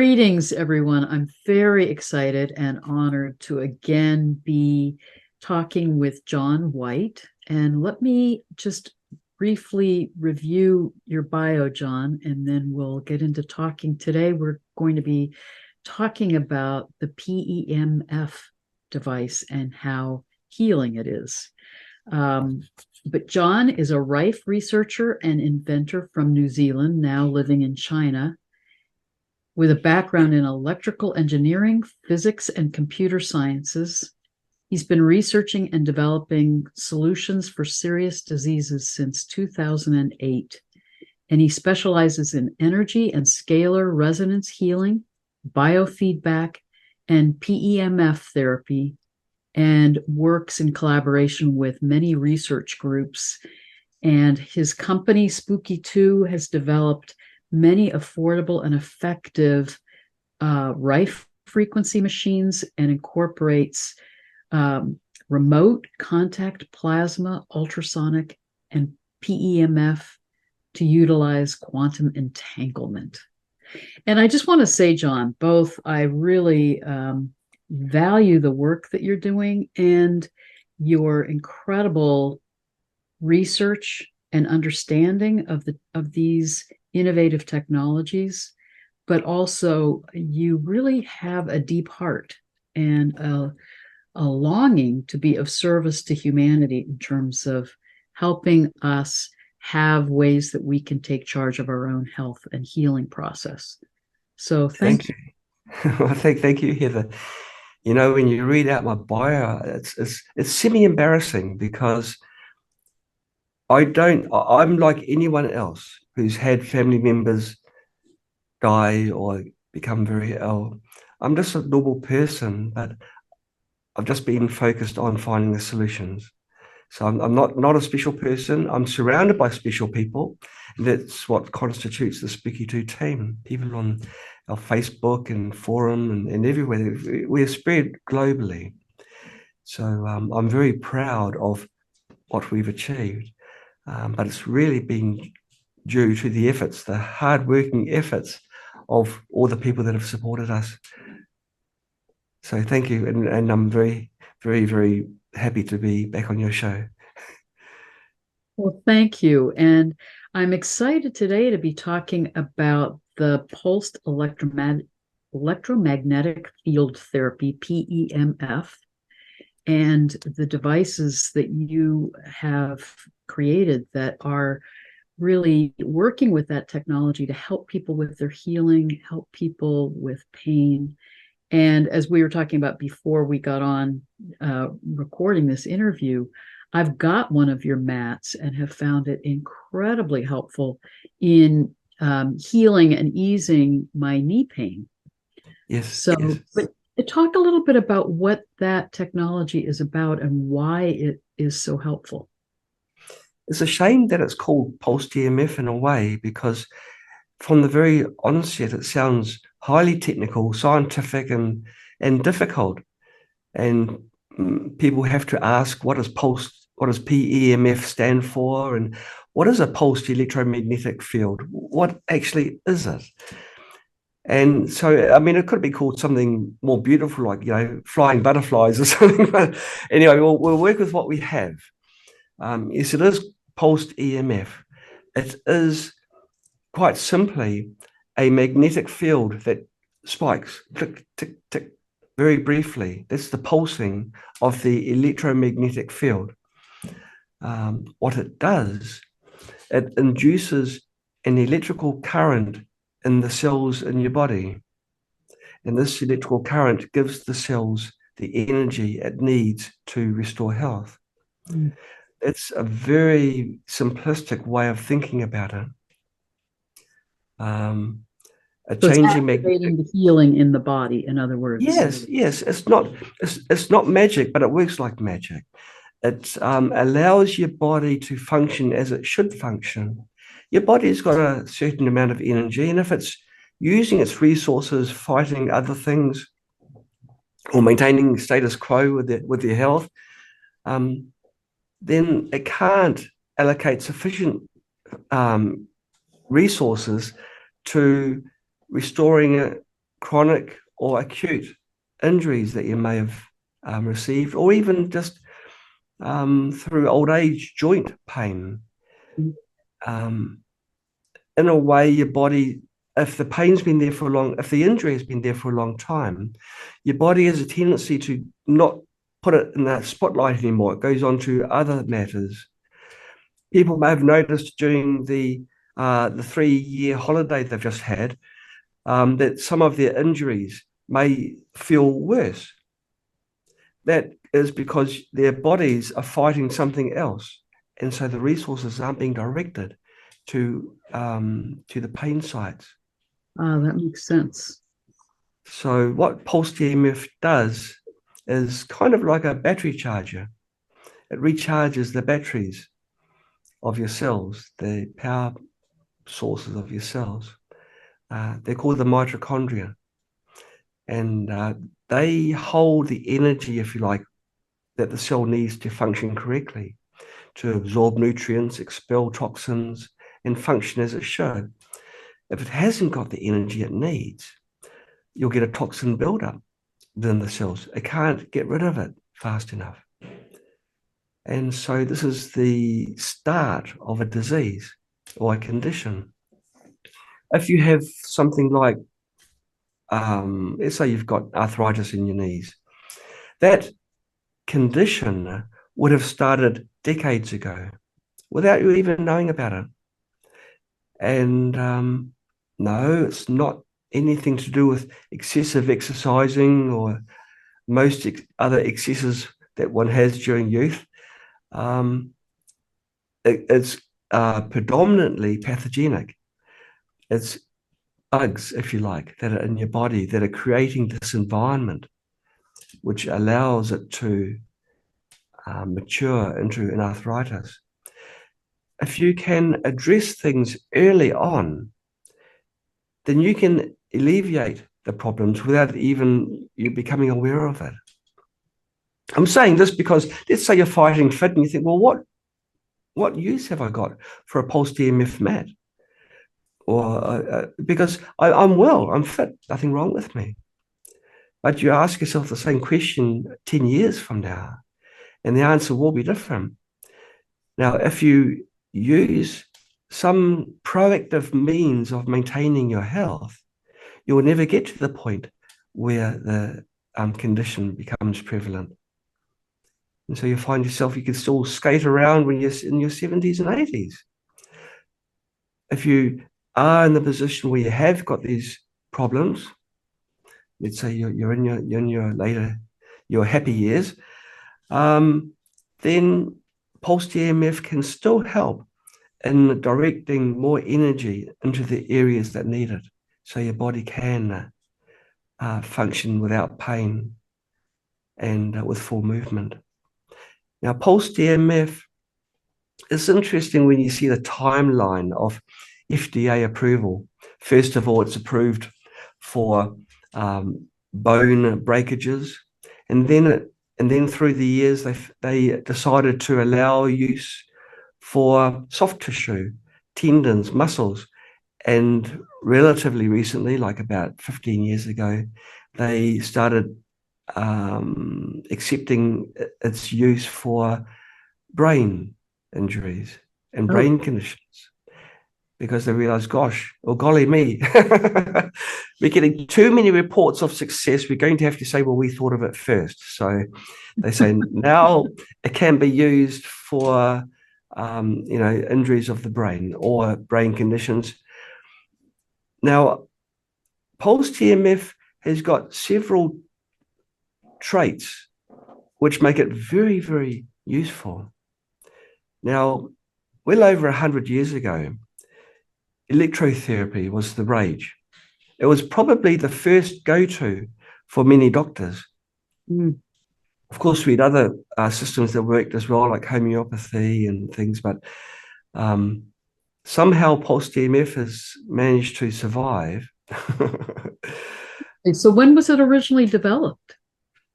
Greetings, everyone. I'm very excited and honored to again be talking with John White. And let me just briefly review your bio, John, and then we'll get into talking. Today, we're going to be talking about the PEMF device and how healing it is. But John is a Rife researcher and inventor from New Zealand, now living in China, with a background in electrical engineering, physics, and computer sciences. He's been researching and developing solutions for serious diseases since 2008, and he specializes in energy and scalar resonance healing, biofeedback, and PEMF therapy, and works in collaboration with many research groups. And his company, Spooky2, has developed many affordable and effective Rife Frequency machines and incorporates remote contact plasma, ultrasonic, and PEMF to utilize quantum entanglement. And I just want to say, John, both I really value the work that you're doing and your incredible research and understanding of these innovative technologies, but also you really have a deep heart and a longing to be of service to humanity in terms of helping us have ways that we can take charge of our own health and healing process. So thank you. Well, thank you, Heather. You know, when you read out my bio, it's semi-embarrassing because I'm like anyone else who's had family members die or become very ill. I'm just a normal person, but I've just been focused on finding the solutions. So I'm not a special person. I'm surrounded by special people. And that's what constitutes the Spooky2 team. People on our Facebook and forum and everywhere. We're spread globally. So I'm very proud of what we've achieved. But it's really been due to the efforts, the hard-working efforts of all the people that have supported us. So thank you, and I'm very, very, very happy to be back on your show. Well, thank you. And I'm excited today to be talking about the pulsed electromagnetic field therapy, PEMF, and the devices that you have created that are really working with that technology to help people with their healing, help people with pain. And as we were talking about before we got on recording this interview, I've got one of your mats and have found it incredibly helpful in healing and easing my knee pain. Yes. So, yes. But talk a little bit about what that technology is about and why it is so helpful. It's a shame that it's called pulsed EMF in a way, because from the very onset, it sounds highly technical, scientific, and difficult. And people have to ask, what does PEMF stand for? And what is a pulsed electromagnetic field? What actually is it? And so, I mean, it could be called something more beautiful, like, flying butterflies or something. But anyway, we'll work with what we have. Yes, it is pulsed EMF. It is quite simply a magnetic field that spikes, tick, tick, tick, very briefly. That's the pulsing of the electromagnetic field. What it does, it induces an electrical current in the cells in your body. And this electrical current gives the cells the energy it needs to restore health. Mm. It's a very simplistic way of thinking about it. So changing activating the healing in the body, in other words. Yes. It's not magic, but it works like magic. It allows your body to function as it should function. Your body's got a certain amount of energy, and if it's using its resources fighting other things or maintaining status quo with their health, then it can't allocate sufficient resources to restoring chronic or acute injuries that you may have received, or even just through old age joint pain. In a way, your body, if the pain's been there for a long, if the injury has been there for a long time, your body has a tendency to not put it in that spotlight anymore. It goes on to other matters. People may have noticed during the 3-year holiday they've just had that some of their injuries may feel worse. That is because their bodies are fighting something else, and so the resources aren't being directed to the pain sites. That makes sense. So what pulsed EMF does is kind of like a battery charger. It recharges the batteries of your cells, the power sources of your cells. They're called the mitochondria. And they hold the energy, if you like, that the cell needs to function correctly, to absorb nutrients, expel toxins, and function as it should. If it hasn't got the energy it needs, you'll get a toxin buildup within the cells. It can't get rid of it fast enough. And so this is the start of a disease or a condition. If you have something like, let's say you've got arthritis in your knees, that condition would have started decades ago without you even knowing about it. And no, it's not anything to do with excessive exercising or most other excesses that one has during youth. It's predominantly pathogenic. It's bugs, if you like, that are in your body that are creating this environment which allows it to mature into an arthritis. If you can address things early on, then you can alleviate the problems without even you becoming aware of it. I'm saying this because let's say you're fighting fit and you think, well, what use have I got for a pulsed EMF mat? Or because I'm well, I'm fit, nothing wrong with me. But you ask yourself the same question 10 years from now, and the answer will be different. Now, if you use some proactive means of maintaining your health, you will never get to the point where the condition becomes prevalent. And so you find yourself, you can still skate around when you're in your 70s and 80s. If you are in the position where you have got these problems, let's say you're in your later, your happy years, then pulsed EMF can still help in directing more energy into the areas that need it, so your body can function without pain and with full movement. Now, pulsed EMF is interesting when you see the timeline of FDA approval. First of all, it's approved for bone breakages, and then through the years they decided to allow use for soft tissue, tendons, muscles, and relatively recently, like about 15 years ago, they started accepting its use for brain injuries and brain conditions, because they realized, gosh, oh golly me, we're getting too many reports of success. We're going to have to say, well, we thought of it first. So they say now it can be used for injuries of the brain or brain conditions. Now, pulsed EMF has got several traits which make it very, very useful. Now, well over 100 years ago, electrotherapy was the rage. It was probably the first go-to for many doctors. Of course, we had other systems that worked as well, like homeopathy and things, but somehow pulsed EMF has managed to survive. And so when was it originally developed?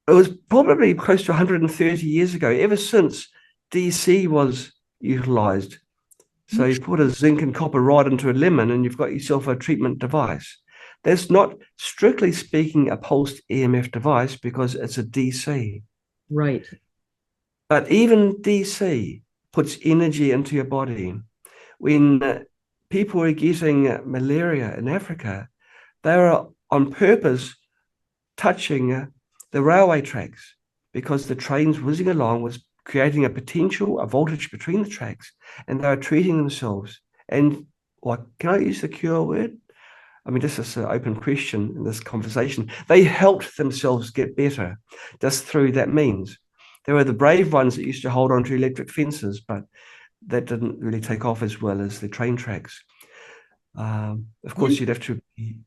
It was probably close to 130 years ago, ever since DC was utilized. So you put a zinc and copper rod into a lemon and you've got yourself a treatment device. That's not, strictly speaking, a pulsed EMF device because it's a DC. Right. But even DC puts energy into your body. When people are getting malaria in Africa, they are on purpose touching the railway tracks because the trains whizzing along was creating a potential, a voltage between the tracks, and they were treating themselves. And what, can I use the cure word? I mean, this is an open question in this conversation. They helped themselves get better just through that means. There were the brave ones that used to hold on to electric fences, but that didn't really take off as well as the train tracks. Of course, you'd have to be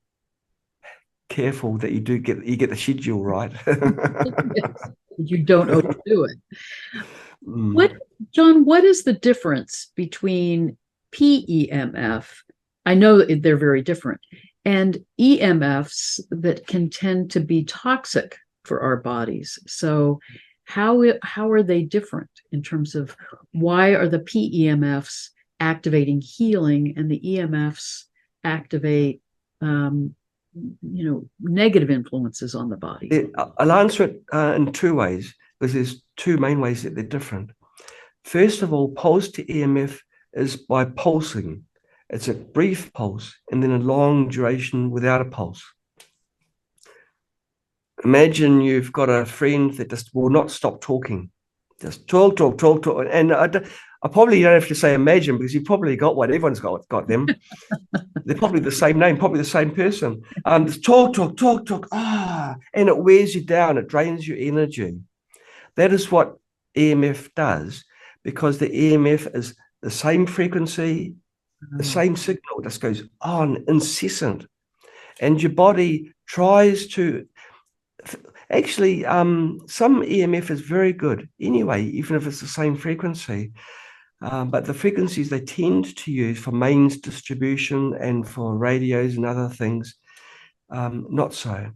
careful that you get the schedule right. You don't overdo it. Mm. John, what is the difference between PEMF? I know they're very different, and EMFs that can tend to be toxic for our bodies. So how are they different in terms of why are the PEMFs activating healing and the EMFs activate negative influences on the body? I'll answer it in two ways, because there's two main ways that they're different. First of all, pulsed EMF is by pulsing. It's a brief pulse and then a long duration without a pulse. Imagine you've got a friend that just will not stop talking. Just talk. And I probably don't have to say imagine, because you've probably got one. Everyone's got them. They're probably the same name, probably the same person. Just talk. And it wears you down. It drains your energy. That is what EMF does, because the EMF is the same frequency, the same signal, just goes on incessant. And your body tries to, actually, some EMF is very good anyway, even if it's the same frequency. But the frequencies they tend to use for mains distribution and for radios and other things, not so.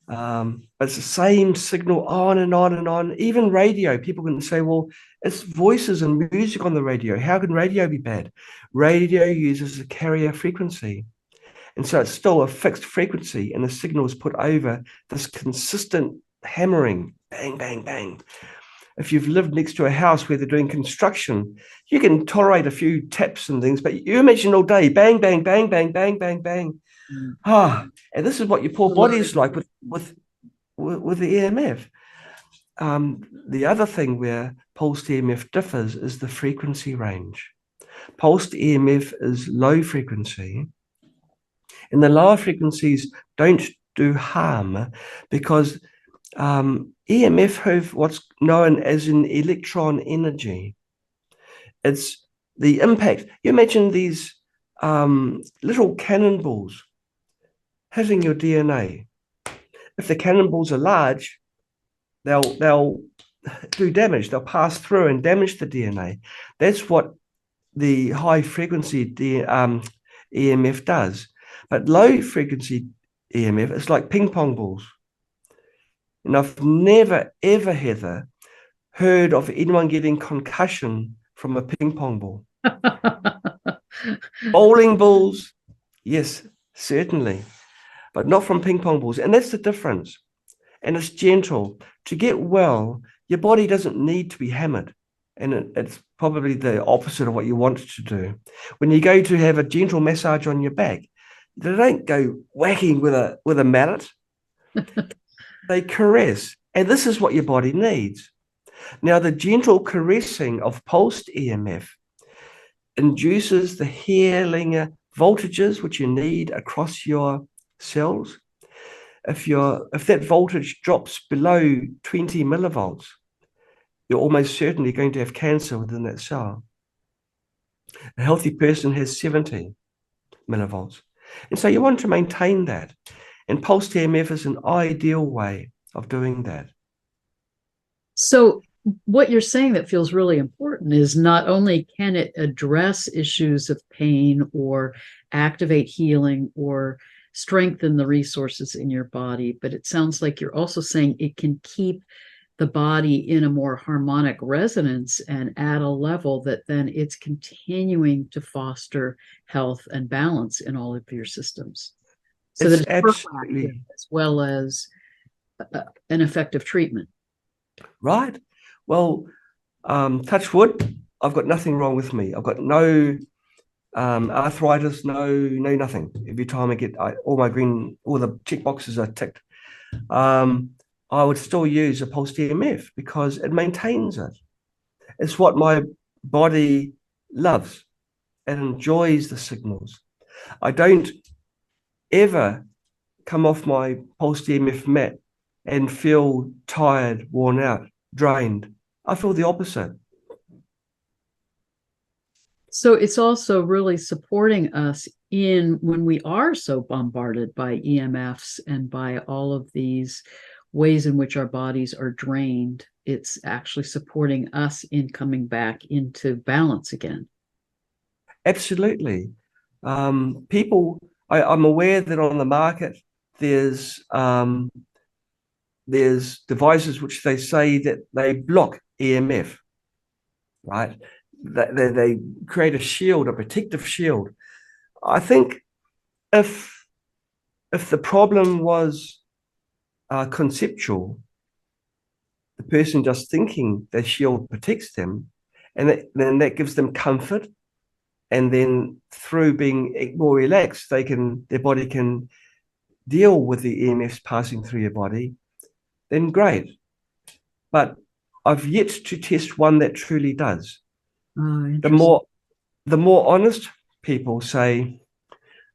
But it's the same signal on and on and on. Even radio, people can say, well, it's voices and music on the radio. How can radio be bad? Radio uses a carrier frequency. And so it's still a fixed frequency, and the signal is put over this consistent hammering, bang, bang, bang. If you've lived next to a house where they're doing construction, you can tolerate a few taps and things, but you imagine all day, bang, bang, bang, bang, bang, bang, bang. And this is what your poor body is like with the EMF. The other thing where pulsed EMF differs is the frequency range. Pulsed EMF is low frequency, and the lower frequencies don't do harm because EMF have what's known as an electron energy. It's the impact. You imagine these little cannonballs hitting your DNA. If the cannonballs are large, they'll do damage. They'll pass through and damage the DNA. That's what the high frequency EMF does. But low frequency EMF is like ping pong balls. And I've never, ever, Heather, heard of anyone getting concussion from a ping pong ball. Bowling balls, yes, certainly, but not from ping pong balls. And that's the difference. And it's gentle. To get well, your body doesn't need to be hammered. And it's probably the opposite of what you want it to do. When you go to have a gentle massage on your back, they don't go whacking with a mallet. They caress. And this is what your body needs. Now, the gentle caressing of pulsed EMF induces the healing voltages which you need across your cells. If that voltage drops below 20 millivolts, you're almost certainly going to have cancer within that cell. A healthy person has 70 millivolts. And so you want to maintain that. And pulsed EMF is an ideal way of doing that. So what you're saying that feels really important is not only can it address issues of pain or activate healing or strengthen the resources in your body, but it sounds like you're also saying it can keep the body in a more harmonic resonance and at a level that then it's continuing to foster health and balance in all of your systems. So that It's it's proactive absolutely as well as an effective treatment. right. Well, touch wood, I've got nothing wrong with me. I've got no arthritis, no nothing. Every time I get all the check boxes are ticked. I would still use a pulsed EMF because it maintains it. It's what my body loves and enjoys the signals. I don't ever come off my pulsed EMF mat and feel tired, worn out, drained. I feel the opposite. So it's also really supporting us in when we are so bombarded by EMFs and by all of these ways in which our bodies are drained. It's actually supporting us in coming back into balance again. Absolutely. I'm aware that on the market there's devices which they say that they block EMF, right? They create a shield, a protective shield. I think if the problem was conceptual, the person just thinking the shield protects them, and then that gives them comfort, and then through being more relaxed, their body can deal with the EMFs passing through your body. Then great, but I've yet to test one that truly does. Oh, The interesting. more honest people say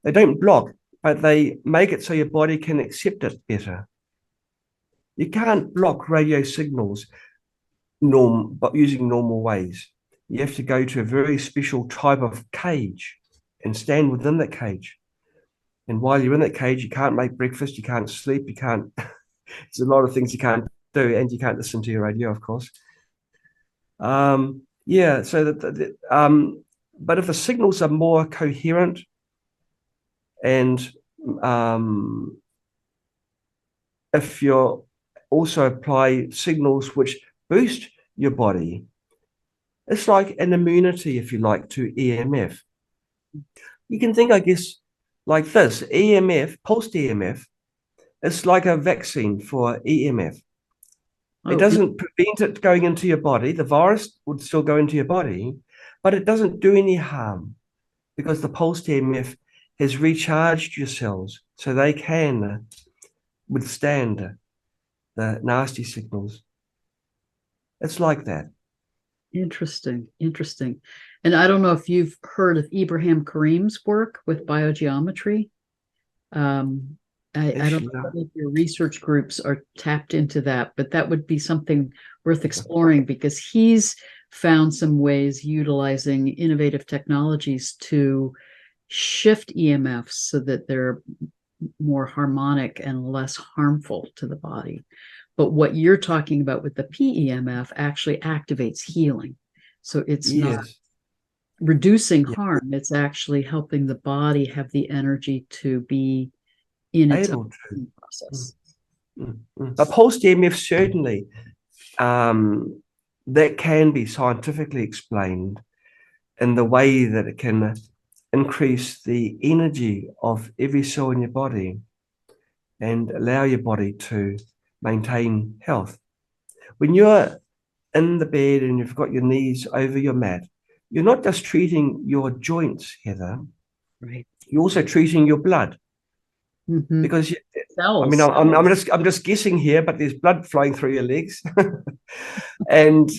they don't block, but they make it so your body can accept it better. You can't block radio signals but using normal ways. You have to go to a very special type of cage and stand within that cage. And while you're in that cage, you can't make breakfast, you can't sleep, you can't. There's a lot of things you can't do, and you can't listen to your radio, of course. Yeah. So but if the signals are more coherent and if you also apply signals which boost your body, it's like an immunity, if you like, to EMF. You can think, I guess, like this: EMF, pulsed EMF, it's like a vaccine for EMF. It Oh, doesn't prevent it going into your body. The virus would still go into your body, but it doesn't do any harm because the pulsed EMF has recharged your cells so they can withstand the nasty signals. It's like that. interesting. Interesting. And I don't know if you've heard of Ibraham Kareem's work with biogeometry. Um, I don't Actually, know no. if your research groups are tapped into that, but that would be something worth exploring because he's found some ways utilizing innovative technologies to shift EMFs so that they're more harmonic and less harmful to the body. But what you're talking about with the PEMF actually activates healing. So it's not Yes. reducing Yeah. harm, it's actually helping the body have the energy to be in its Able own to. process. But pulsed EMF certainly that can be scientifically explained in the way that it can increase the energy of every cell in your body and allow your body to maintain health. When you're in the bed and you've got your knees over your mat, you're not just treating your joints, Heather, Right. you're also treating your blood Mm-hmm. because I mean, Cells. I'm just guessing here, but there's blood flowing through your legs, and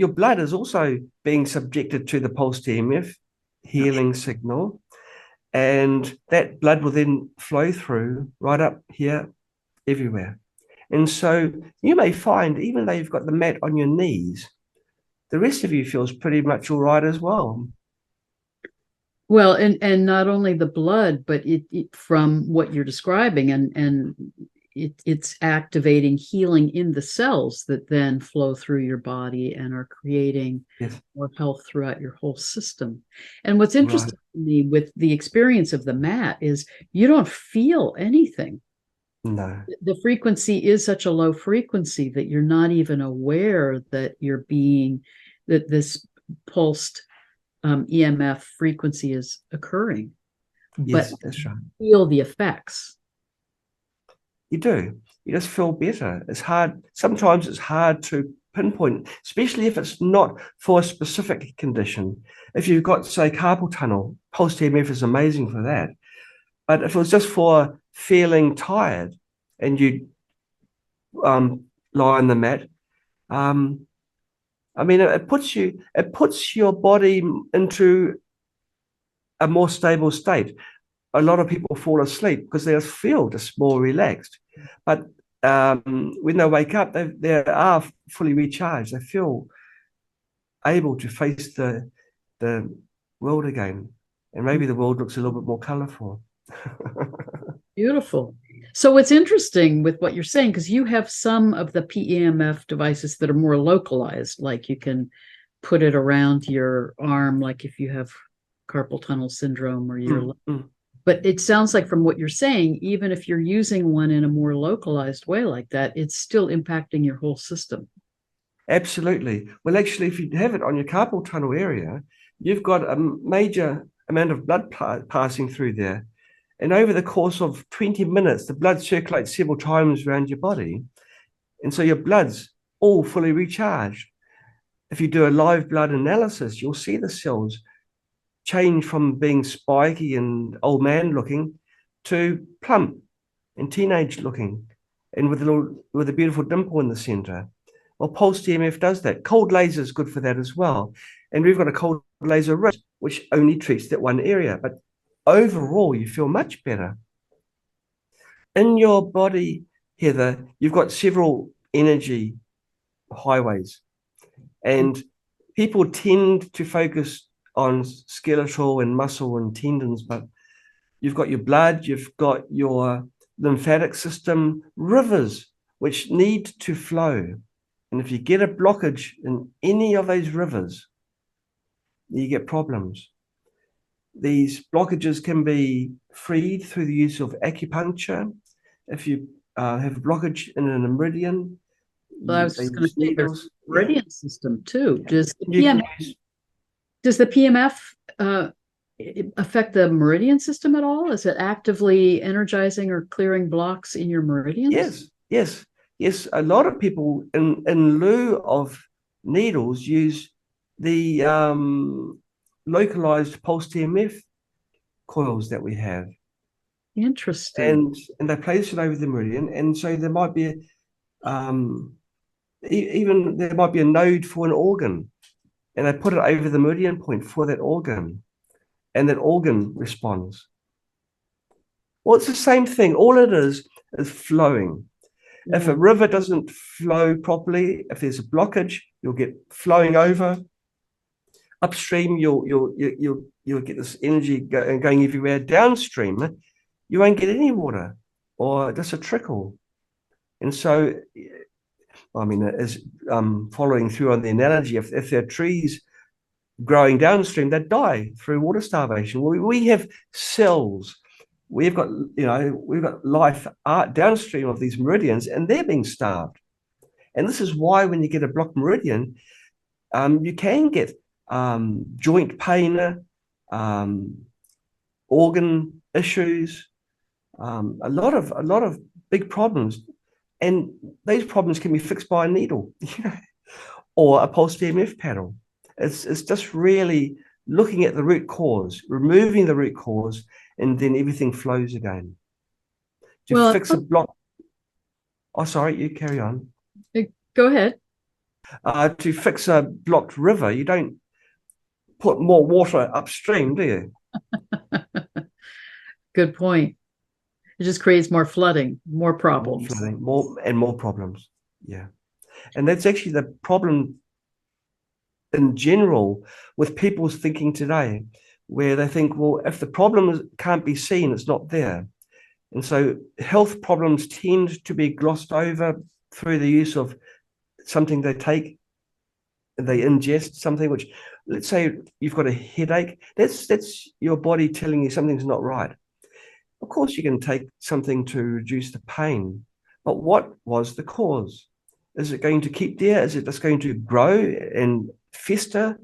your blood is also being subjected to the pulsed EMF healing signal, and that blood will then flow through right up here, everywhere. And so you may find, even though you've got the mat on your knees, the rest of you feels pretty much all right as well. Well, and not only the blood, but it from what you're describing, and it's activating healing in the cells that then flow through your body and are creating Yes, more health throughout your whole system. And what's right. interesting to me with the experience of the mat is you don't feel anything. No, The frequency is such a low frequency that you're not even aware that this pulsed EMF frequency is occurring. but Yes, that's right. feel the effects. You do. You just feel better. It's hard. Sometimes it's hard to pinpoint, especially if it's not for a specific condition. If you've got, say, carpal tunnel, pulse TMF is amazing for that. But if it was just for feeling tired and you lie on the mat, um, I mean, it puts your body into a more stable state. A lot of people fall asleep because they just feel just more relaxed. But when they wake up, they are fully recharged. They feel able to face the world again, and maybe the world looks a little bit more colorful. Beautiful. So what's interesting with what you're saying, because you have some of the PEMF devices that are more localized, like you can put it around your arm, like if you have carpal tunnel syndrome or your but it sounds like from what you're saying, even if you're using one in a more localized way like that, it's still impacting your whole system. Absolutely. Well, actually, if you have it on your carpal tunnel area, you've got a major amount of blood passing through there. And over the course of 20 minutes, the blood circulates several times around your body. And so your blood's all fully recharged. If you do a live blood analysis, you'll see the cells change from being spiky and old man looking to plump and teenage looking and with a beautiful dimple in the center. Well, pulse TMF does that. Cold laser is good for that as well. And we've got a cold laser wrist, which only treats that one area. But overall, you feel much better. In your body, Heather, you've got several energy highways. And people tend to focus on skeletal and muscle and tendons, but you've got your blood, you've got your lymphatic system, rivers which need to flow. And if you get a blockage in any of those rivers, you get problems. These blockages can be freed through the use of acupuncture. If you have a blockage in a meridian, Well, I was just going to say there's a meridian system too. Does the PEMF affect the meridian system at all? Is it actively energizing or clearing blocks in your meridians? Yes. A lot of people, in lieu of needles, use the localized pulse TMF coils that we have. Interesting. And they place it over the meridian, and so there might be even there might be a node for an organ, and they put it over the meridian point for that organ, and that organ responds. Well, it's the same thing. All it is flowing. If a river doesn't flow properly, if there's a blockage, you'll get flowing over. Upstream, you'll get this energy going everywhere. Downstream, you won't get any water or just a trickle. And so, I mean, as following through on the analogy, if there are trees growing downstream, they die through water starvation. We have cells. We've got life downstream of these meridians, and they're being starved. And this is why when you get a blocked meridian, you can get joint pain, organ issues, a lot of big problems, and those problems can be fixed by a needle, or a pulse TMF paddle. It's just really looking at the root cause, removing the root cause, and then everything flows again. To fix a block. Oh, sorry, you carry on. Go ahead. To fix a blocked river, you don't put more water upstream, do you? Good point. It just creates more flooding, more problems. More problems. Yeah. And that's actually the problem in general with people's thinking today, where they think, well, if the problem can't be seen, it's not there. And so health problems tend to be glossed over through the use of something they take, they ingest something, which, let's say you've got a headache, that's your body telling you something's not right. Of course, you can take something to reduce the pain, but what was the cause? Is it going to keep there? Is it just going to grow and fester?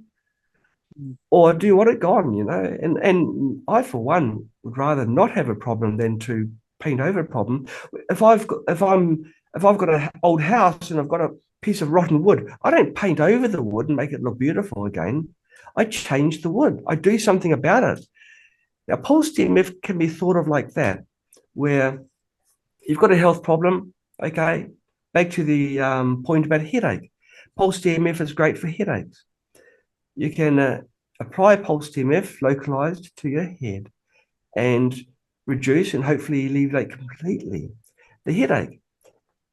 or do you want it gone? And I, for one, would rather not have a problem than to paint over a problem. If I've got an old house and I've got a piece of rotten wood, I don't paint over the wood and make it look beautiful again. I change the wood. I do something about it. Now, pulse EMF can be thought of like that, where you've got a health problem. Okay, back to the point about headache. Pulse EMF is great for headaches. You can apply pulse EMF localized to your head and reduce and hopefully alleviate completely the headache,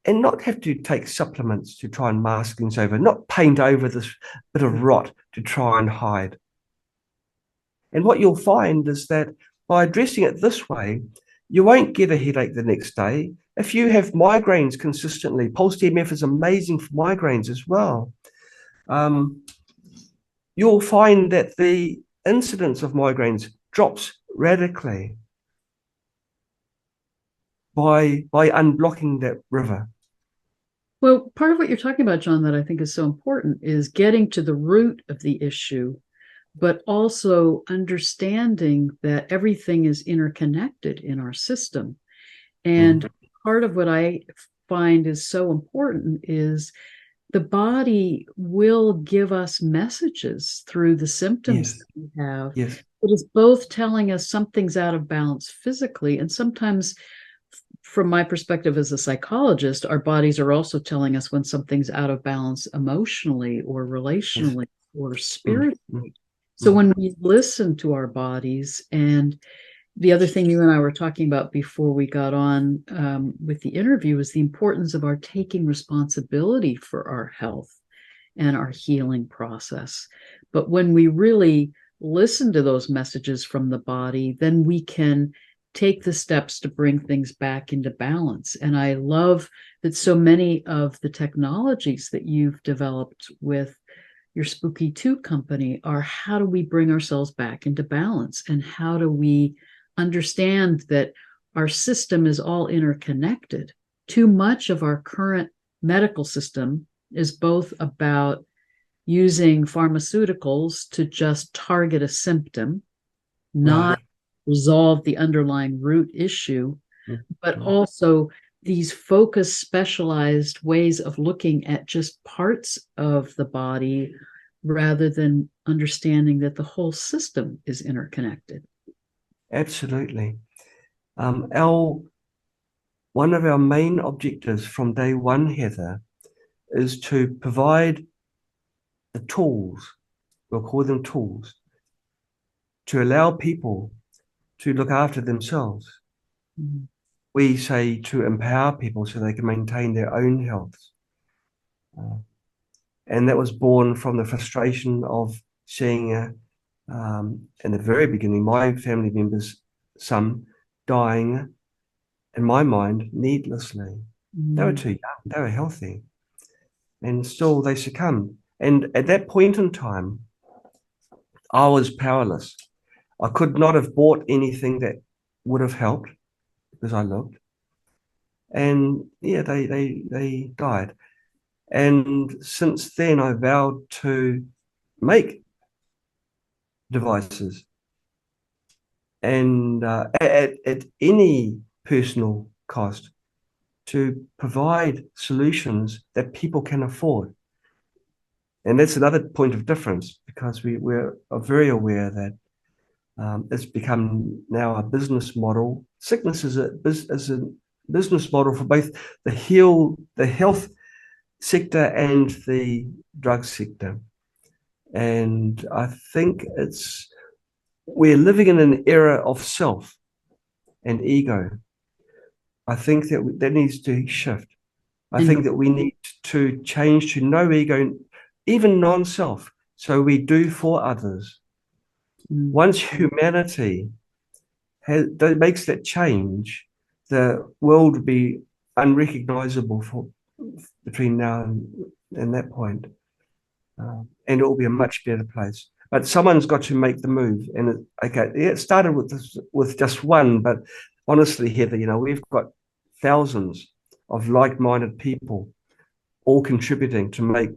and not have to take supplements to try and mask things over, not paint over this bit of rot to try and hide. And what you'll find is that by addressing it this way, you won't get a headache the next day. If you have migraines consistently, pulse EMF is amazing for migraines as well. You'll find that the incidence of migraines drops radically by unblocking that river. Well, part of what you're talking about, John, that I think is so important is getting to the root of the issue, but also understanding that everything is interconnected in our system. And part of what I find is so important is the body will give us messages through the symptoms that we have. Yes. It is both telling us something's out of balance physically, and sometimes, from my perspective as a psychologist, our bodies are also telling us when something's out of balance emotionally or relationally or spiritually. So when we listen to our bodies, and the other thing you and I were talking about before we got on with the interview is the importance of our taking responsibility for our health and our healing process. But when we really listen to those messages from the body, then we can take the steps to bring things back into balance. And I love that so many of the technologies that you've developed with your Spooky2 company are how do we bring ourselves back into balance, and how do we understand that our system is all interconnected. Too much of our current medical system is both about using pharmaceuticals to just target a symptom, not resolve the underlying root issue, but also these focused, specialized ways of looking at just parts of the body rather than understanding that the whole system is interconnected. Absolutely. One of our main objectives from day one, Heather, is to provide the tools, we'll call them tools, to allow people to look after themselves. We say to empower people so they can maintain their own health. And that was born from the frustration of seeing, in the very beginning, my family members, some dying, in my mind, needlessly. They were too young, they were healthy, and still they succumbed. And at that point in time, I was powerless. I could not have bought anything that would have helped because I looked. And yeah, they died. And since then, I vowed to make devices, and at any personal cost, to provide solutions that people can afford. And that's another point of difference, because we're very aware that it's become now a business model. Sickness is a business model for both the health sector and the drug sector. And I think we're living in an era of self and ego. I think that needs to shift. I think that we need to change to no ego, even non-self, so we do for others. Once humanity makes that change, the world will be unrecognizable between now and that point. And it will be a much better place. But someone's got to make the move. And it started with just one, but honestly, Heather, we've got thousands of like-minded people all contributing to make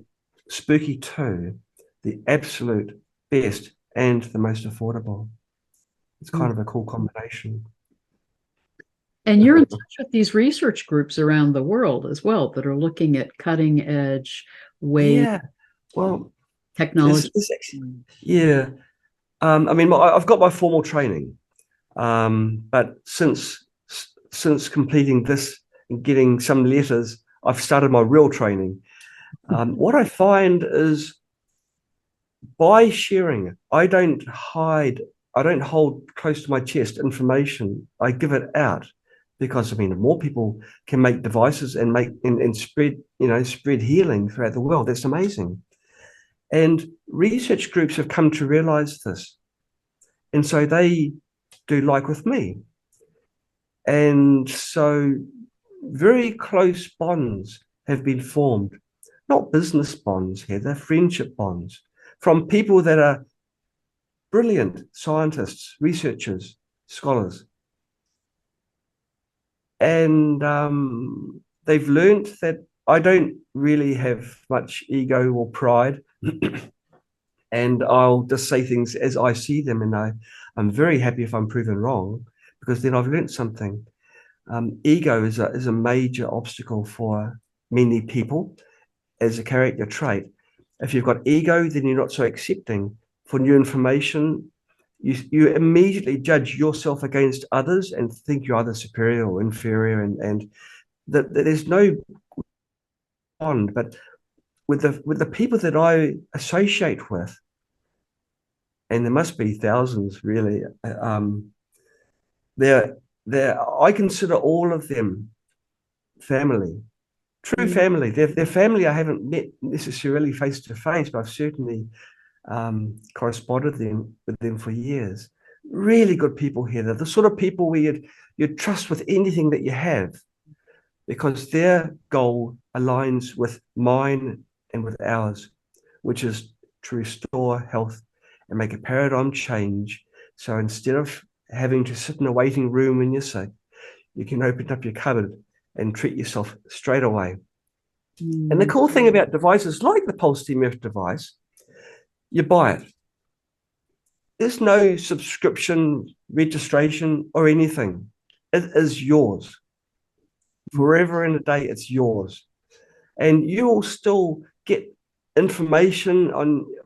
Spooky2 the absolute best and the most affordable. It's kind of a cool combination. And you're in touch with these research groups around the world as well that are looking at cutting edge ways, Yeah, well, technology. this actually, yeah. I mean, I've got my formal training, but since completing this and getting some letters, I've started my real training. What I find is by sharing, I don't hold close to my chest information. I give it out because I mean, more people can make devices and spread, spread healing throughout the world. That's amazing. And research groups have come to realize this. And so they do like with me. And so very close bonds have been formed, not business bonds here, they're friendship bonds from people that are brilliant scientists, researchers, scholars. And they've learned that I don't really have much ego or pride. And I'll just say things as I see them. And I'm very happy if I'm proven wrong, because then I've learned something. Ego is a major obstacle for many people as a character trait. If you've got ego, then you're not so accepting for new information. You immediately judge yourself against others and think you're either superior or inferior, and that there's no bond. But with the people that I associate with, and there must be thousands really, they're I consider all of them family, true family. They're family I haven't met necessarily face to face, but I've certainly corresponded with them for years. Really good people here. They're the sort of people where you'd trust with anything that you have, because their goal aligns with mine and with ours, which is to restore health and make a paradigm change. So instead of having to sit in a waiting room when you're sick, you can open up your cupboard and treat yourself straight away. And the cool thing about devices like the Pulse PEMF device, you buy it. There's no subscription, registration, or anything. It is yours. Forever and a day, it's yours. And you will still get information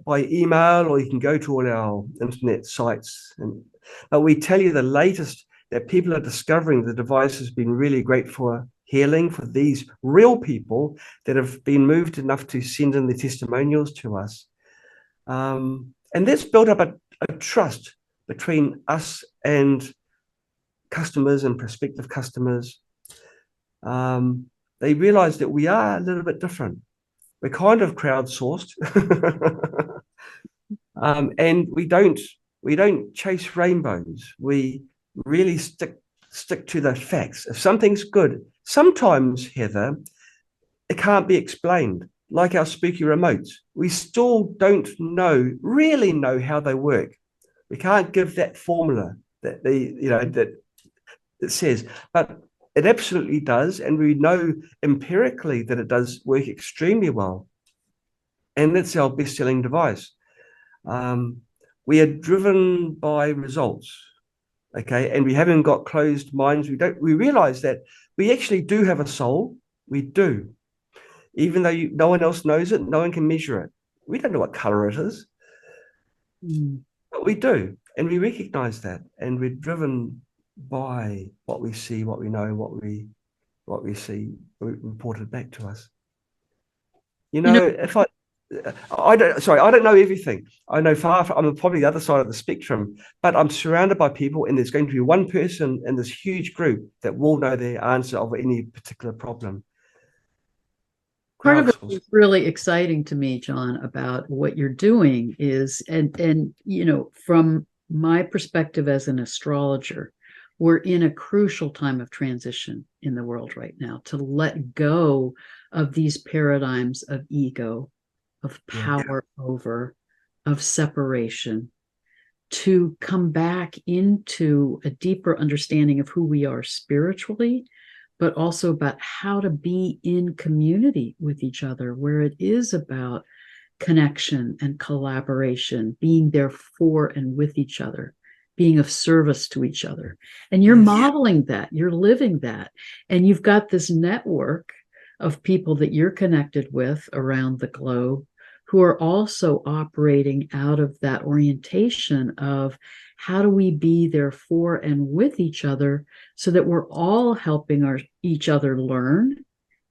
by email, or you can go to all our internet sites. But we tell you the latest that people are discovering. The device has been really great for healing for these real people that have been moved enough to send in the testimonials to us. And that's built up a trust between us and customers and prospective customers. They realize that we are a little bit different. We're kind of crowdsourced, and we don't chase rainbows. We really stick to the facts. If something's good, sometimes, Heather, it can't be explained. Like our spooky remotes, we still don't really know how they work. We can't give that formula that it says, but it absolutely does, and we know empirically that it does work extremely well. And that's our best-selling device. We are driven by results, okay? And we haven't got closed minds. We realize that we actually do have a soul. We do. Even though no one else knows it, no one can measure it. We don't know what color it is, but we do. And we recognize that. And we're driven by what we see, what we know, what we see reported back to us. If I don't know everything. I know I'm probably the other side of the spectrum, but I'm surrounded by people, and there's going to be one person in this huge group that will know the answer of any particular problem. Part of it is really exciting to me, John, about what you're doing is, and from my perspective as an astrologer, we're in a crucial time of transition in the world right now, to let go of these paradigms of ego, of power over, of separation, to come back into a deeper understanding of who we are spiritually, but also about how to be in community with each other, where it is about connection and collaboration, being there for and with each other, being of service to each other. And you're modeling that, you're living that. And you've got this network of people that you're connected with around the globe who are also operating out of that orientation of how do we be there for and with each other so that we're all helping each other learn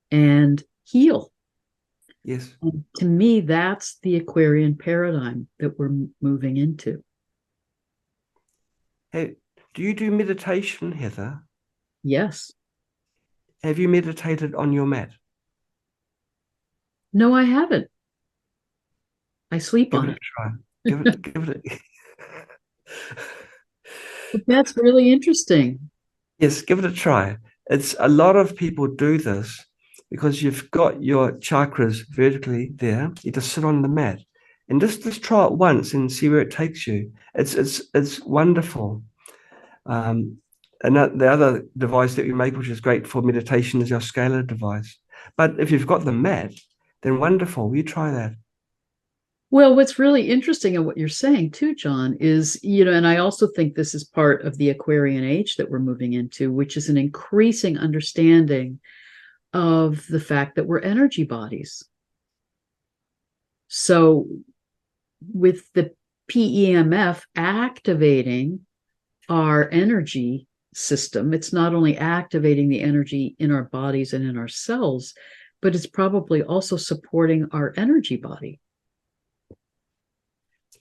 and heal. Yes. And to me, that's the Aquarian paradigm that we're moving into. Hey, do you do meditation, Heather? Yes. Have you meditated on your mat? No, I haven't. I sleep Give on it it. a try. Give it a... But that's really interesting. Yes, give it a try. It's a lot of people do this because you've got your chakras vertically there. You just sit on the mat and just try it once and see where it takes you. It's wonderful. And the other device that we make, which is great for meditation, is our Scalar device. But if you've got the mat, then wonderful. You try that. Well, what's really interesting in what you're saying too, John, is, and I also think this is part of the Aquarian age that we're moving into, which is an increasing understanding of the fact that we're energy bodies. So with the PEMF activating our energy system, it's not only activating the energy in our bodies and in our cells, but it's probably also supporting our energy body.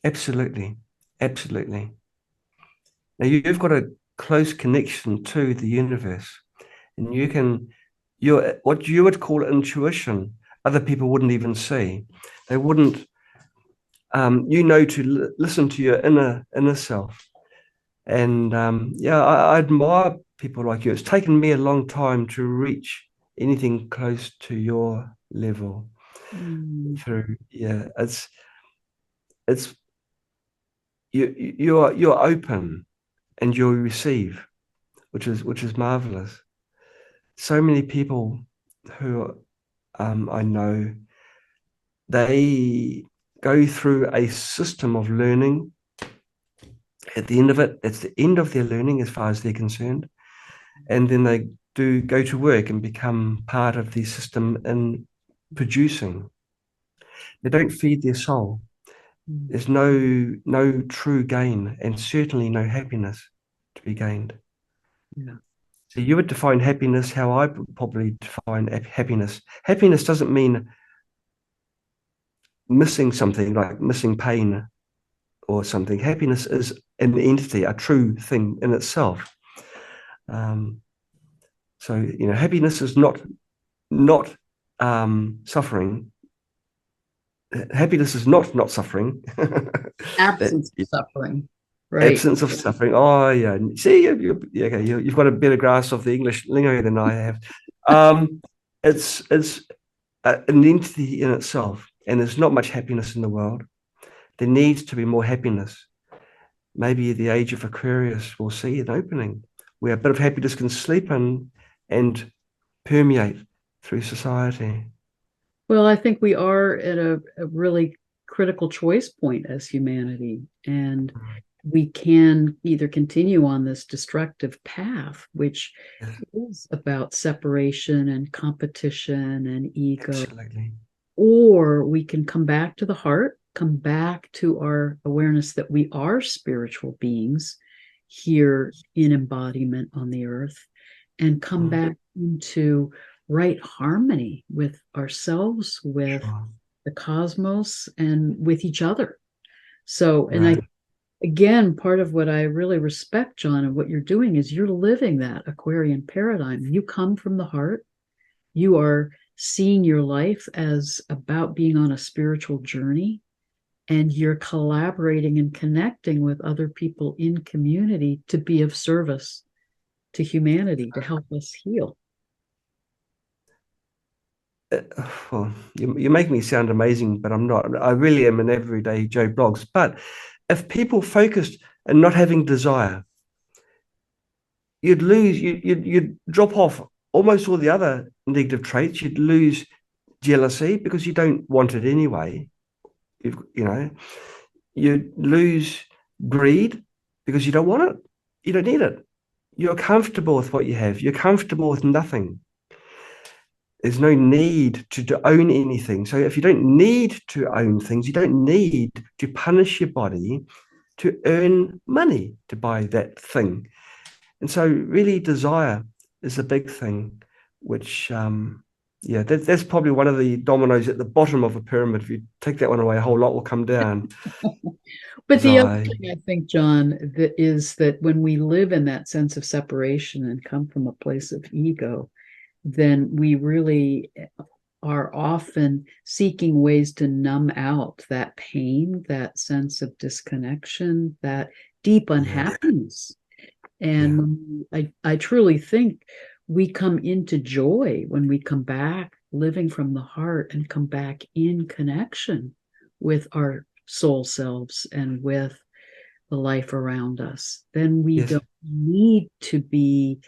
Absolutely. Absolutely. Now you've got a close connection to the universe, and your what you would call intuition, other people wouldn't even see. They wouldn't, to listen to your inner self. And I admire people like you. It's taken me a long time to reach anything close to your level. It's you're open and you'll receive, which is marvelous. So many people who I know, they go through a system of learning. At the end of it, it's the end of their learning as far as they're concerned. And then they do go to work and become part of the system in producing. They don't feed their soul. There's no true gain, and certainly no happiness to be gained. Yeah. So you would define happiness how I would probably define happiness. Happiness doesn't mean missing something, like missing pain or something. Happiness is an entity, a true thing in itself. So happiness is not suffering. Happiness is not suffering. Absence of suffering, right? Absence of suffering. Oh yeah. See, you've got a better grasp of the English lingo than I have. It's an entity in itself, and there's not much happiness in the world. There needs to be more happiness. Maybe the age of Aquarius will see an opening where a bit of happiness can sleep in and permeate through society. Well, I think we are at a really critical choice point as humanity, and we can either continue on this destructive path, which is about separation and competition and ego. Absolutely. Or we can come back to the heart, come back to our awareness that we are spiritual beings here in embodiment on the earth, and come back into right harmony with ourselves, with the cosmos, and with each other. So, and again, part of what I really respect, John, and what you're doing is you're living that Aquarian paradigm. You come from the heart. You are seeing your life as about being on a spiritual journey, and you're collaborating and connecting with other people in community to be of service to humanity, to help us heal. Well, you make me sound amazing, but I'm not. I really am an everyday Joe Bloggs. But if people focused and not having desire, you'd drop off almost all the other negative traits. You'd lose jealousy because you don't want it anyway. You lose greed because you don't want it. You don't need it. You're comfortable with what you have. You're comfortable with nothing. There's no need to own anything. So if you don't need to own things, you don't need to punish your body to earn money to buy that thing. And so really desire is a big thing, which that's probably one of the dominoes at the bottom of a pyramid. If you take that one away, a whole lot will come down. But the other Desire. thing I think, John, that is that when we live in that sense of separation and come from a place of ego, then we really are often seeking ways to numb out that pain, that sense of disconnection, that deep Yeah. unhappiness. Yeah. And I truly think we come into joy when we come back living from the heart and come back in connection with our soul selves and with the life around us. Then we Yes. don't need to be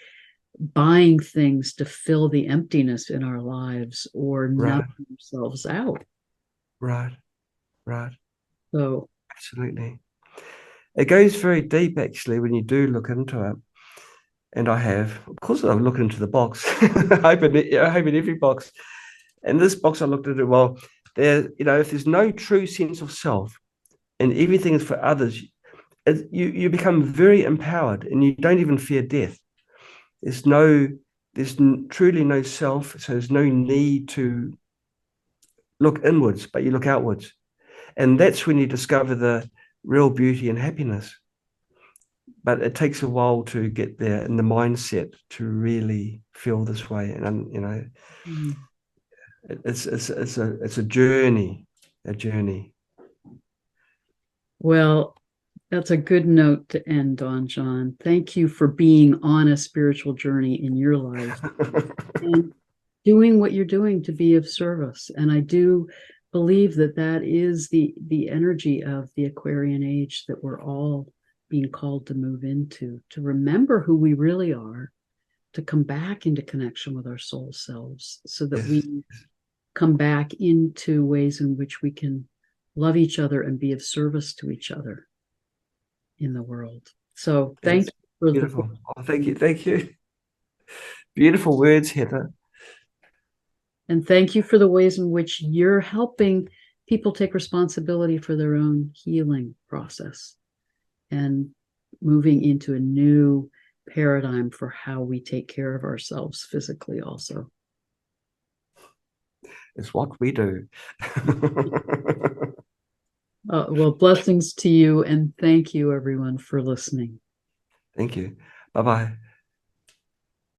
buying things to fill the emptiness in our lives or numb Right. ourselves out. Right. Right. So, Absolutely. It goes very deep actually when you do look into it. And I have, of course, I look into the box. I open every box. And this box I looked at it, well, if there's no true sense of self and everything is for others, you become very empowered and you don't even fear death. There's truly no self, so there's no need to look inwards, but you look outwards. And that's when you discover the real beauty and happiness. But it takes a while to get there in the mindset to really feel this way. And it's a journey, a journey. well, that's a good note to end on, John. Thank you for being on a spiritual journey in your life and doing what you're doing to be of service. And I do believe that that is the energy of the Aquarian age that we're all being called to move into, to remember who we really are, to come back into connection with our soul selves so that Yes. we come back into ways in which we can love each other and be of service to each other in the world. So thank Yes. you for Beautiful. the Oh, thank you. Thank you. Beautiful words, Heather. and thank you for the ways in which you're helping people take responsibility for their own healing process and moving into a new paradigm for how we take care of ourselves physically also. It's what we do. Well, blessings to you and thank you everyone for listening. Thank you. Bye bye.